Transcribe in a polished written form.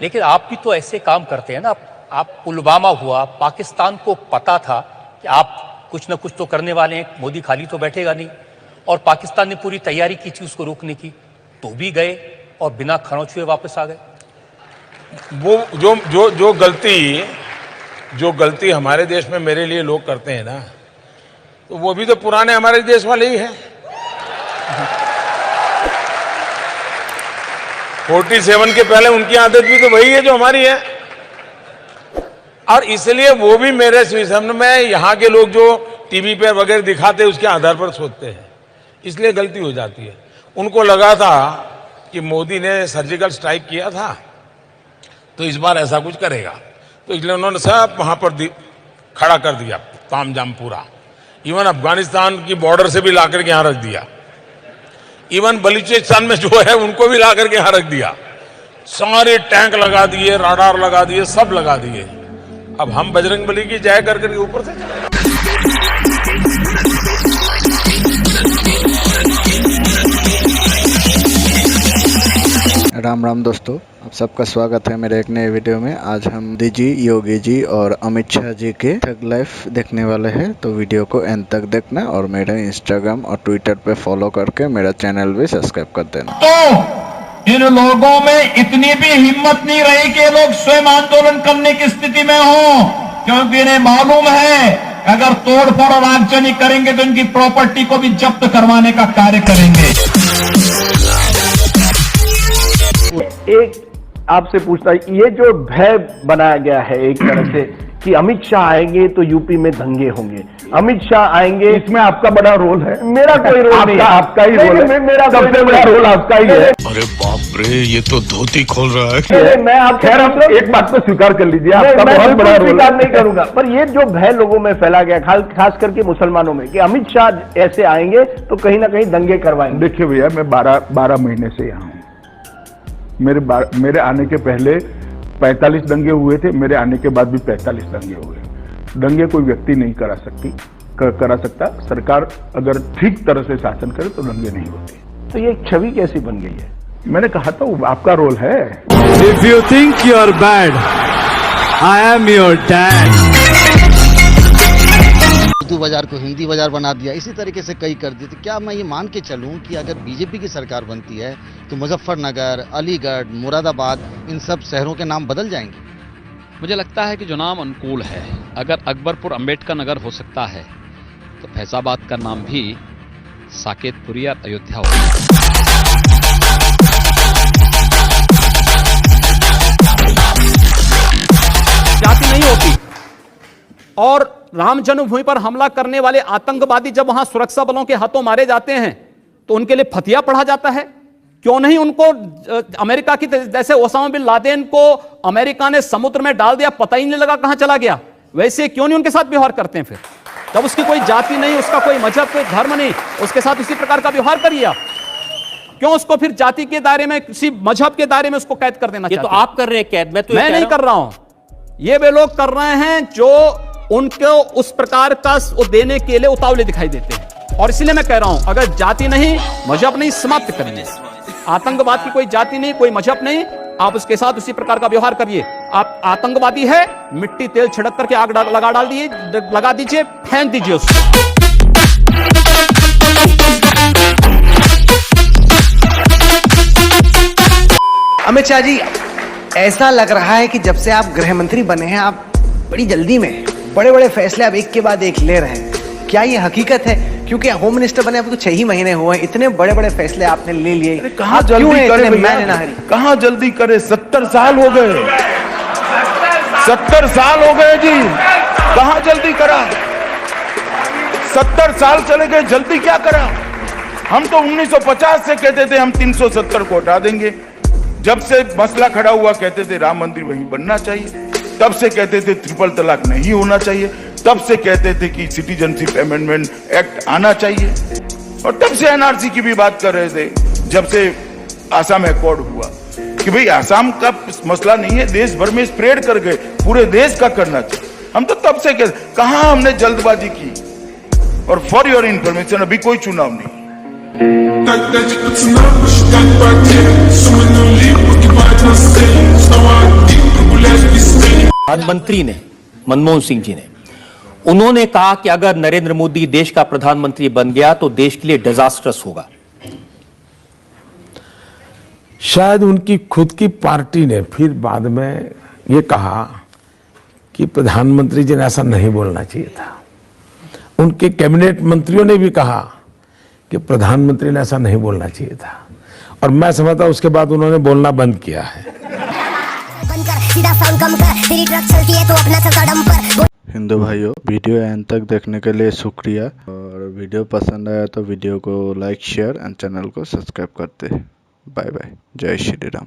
लेकिन आप भी तो ऐसे काम करते हैं ना। आप पुलवामा हुआ, पाकिस्तान को पता था कि आप कुछ ना कुछ तो करने वाले हैं, मोदी खाली तो बैठेगा नहीं, और पाकिस्तान ने पूरी तैयारी की थी उसको रोकने की, तो भी गए और बिना खरोंच हुए वापस आ गए। वो जो गलती हमारे देश में मेरे लिए लोग करते हैं ना, तो वो भी तो पुराने हमारे देश वाले ही हैं। 47 के पहले उनकी आदत भी तो वही है जो हमारी है, और इसलिए वो भी मेरे सिस्टम में यहाँ के लोग जो टीवी पे वगैरह दिखाते हैं उसके आधार पर सोचते हैं, इसलिए गलती हो जाती है। उनको लगा था कि मोदी ने सर्जिकल स्ट्राइक किया था तो इस बार ऐसा कुछ करेगा, तो इसलिए उन्होंने सब वहां पर खड़ा कर दिया तामझाम पूरा। इवन अफगानिस्तान की बॉर्डर से भी लाकर के यहां रख दिया, इवन बलूचिस्तान में जो है उनको भी लाकर के यहां रख दिया, सारे टैंक लगा दिए, राडार लगा दिए, सब लगा दिए। अब हम बजरंगबली की जय कर करके ऊपर से राम राम दोस्तों, आप सबका स्वागत है मेरे एक नए वीडियो में। आज हम मोदी जी, योगी जी और अमित शाह जी के ठग लाइफ देखने वाले हैं, तो वीडियो को एंड तक देखना और मेरे इंस्टाग्राम और ट्विटर पे फॉलो करके मेरा चैनल भी सब्सक्राइब कर देना। तो इन लोगों में इतनी भी हिम्मत नहीं रही कि लोग स्वयं आंदोलन करने की स्थिति में हों, क्योंकि इन्हें मालूम है अगर तोड़फोड़ और आगजनी करेंगे तो इनकी प्रॉपर्टी को भी जब्त करवाने का कार्य करेंगे। एक आपसे पूछता है, ये जो भय बनाया गया है एक तरह से कि अमित शाह आएंगे तो यूपी में दंगे होंगे, अमित शाह आएंगे, इसमें आपका बड़ा रोल है? मेरा कोई रोल नहीं है, आपका ही रोल है। मेरा सबसे बड़ा रोल आपका ही है। अरे बाप रे, ये तो धोती खोल रहा है। मैं आप खैर हम लोग एक बात को स्वीकार कर लीजिए, आपका बहुत बड़ा रोल। स्वीकार नहीं करूंगा, पर ये जो भय लोगों में फैला गया, खास करके मुसलमानों में, कि अमित शाह ऐसे आएंगे तो कहीं ना कहीं दंगे करवाएंगे। देखिए भैया, मैं 12 महीने से यहाँ हूँ। मेरे आने के पहले 45 दंगे हुए थे, मेरे आने के बाद भी 45 दंगे हुए। दंगे कोई व्यक्ति नहीं करा सकता। सरकार अगर ठीक तरह से शासन करे तो दंगे नहीं होते। तो ये छवि कैसी बन गई है? मैंने कहा था वो आपका रोल है। If you think you are bad, I am your dad. Urdu बाजार को हिंदी बाजार बना दिया, इसी तरीके से कई कर दिए। तो क्या मैं ये मान के चलूं कि अगर बीजेपी की सरकार बनती है तो मुजफ्फरनगर, अलीगढ़, मुरादाबाद, इन सब शहरों के नाम बदल जाएंगे? मुझे लगता है कि जो नाम अनुकूल है, अगर अकबरपुर अंबेडकर नगर हो सकता है तो फैजाबाद का नाम भी साकेतपुरी और अयोध्या होगा। जाति नहीं होती, और राम जन्मभूमि पर हमला करने वाले आतंकवादी जब वहां सुरक्षा बलों के हाथों मारे जाते हैं तो उनके लिए फतिया पढ़ा जाता है। क्यों नहीं उनको अमेरिका की जैसे ओसामा बिन लादेन को अमेरिका ने समुद्र में डाल दिया, पता ही नहीं लगा कहां चला गया, वैसे क्यों नहीं उनके साथ व्यवहार करते हैं? फिर जब उसकी कोई जाति नहीं, उसका कोई मजहब, कोई धर्म नहीं, उसके साथ उसी प्रकार का व्यवहार करिए आप। क्यों उसको फिर जाति के दायरे में, किसी मजहब के दायरे में उसको कैद कर देना? ये तो आप कर रहे हैं कैद, मैं नहीं कर रहा हूं। ये वे लोग कर रहे हैं जो उनको उस प्रकार का वो देने के लिए उतावले दिखाई देते हैं, और इसलिए मैं कह रहा हूं अगर जाति नहीं, मजहब नहीं, समाप्त करिए। आतंकवाद की कोई जाति नहीं, कोई मजहब नहीं, आप उसके साथ उसी प्रकार का व्यवहार करिए। आप आतंकवादी है, मिट्टी तेल छिड़क करके आग लगा दीजिए, फेंक दीजिए उसको। अमित शाह जी, ऐसा लग रहा है कि जब से आप गृह मंत्री बने हैं आप बड़ी जल्दी में हैं। बड़े बड़े फैसले आप एक के बाद एक ले रहे हैं, क्या ये हकीकत है? क्योंकि होम मिनिस्टर बने अब तो 6 ही महीने हुए हैं, इतने बड़े बड़े फैसले आपने ले लिए। कहाँ जल्दी करे भैया, कहाँ जल्दी करे? 70 साल हो गए, 70 साल हो गए जी, कहाँ जल्दी करा? 70 साल चले गए, जल्दी क्या करा? हम तो 1950 से कहते थे हम 370 को हटा देंगे। जब से मसला खड़ा हुआ कहते थे राम मंदिर वहीं बनना चाहिए, तब से कहते थे ट्रिपल तलाक नहीं होना चाहिए, तब से कहते थे कि सिटीजनशिप अमेंडमेंट एक्ट आना चाहिए, और तब से एनआरसी की भी बात कर रहे थे। जब से आसाम अकॉर्ड हुआ कि भाई आसाम का मसला नहीं है, देश भर में स्प्रेड कर गए, पूरे देश का करना चाहिए। हम तो तब से कहते, कहां हमने जल्दबाजी की? और फॉर योर इंफॉर्मेशन अभी कोई चुनाव नहीं। Так, пацанам посчитать потерь, суммы нули, погибать на сцене, снова प्रधानमंत्री ने, मनमोहन सिंह जी ने, उन्होंने कहा कि अगर नरेंद्र मोदी देश का प्रधानमंत्री बन गया तो देश के लिए डिजास्टर्स होगा। शायद उनकी खुद की पार्टी ने फिर बाद में ये कहा कि प्रधानमंत्री जी ने ऐसा नहीं बोलना चाहिए था। उनके कैबिनेट मंत्रियों ने भी कहा कि प्रधानमंत्री ने ऐसा नहीं बोलना चाहिए था, और मैं समझता हूं उसके बाद उन्होंने बोलना बंद किया है। हिंदू भाइयों, वीडियो एंड तक देखने के लिए शुक्रिया, और वीडियो पसंद आया तो वीडियो को लाइक, शेयर एंड चैनल को सब्सक्राइब करते हैं। Bye bye. जय श्री राम।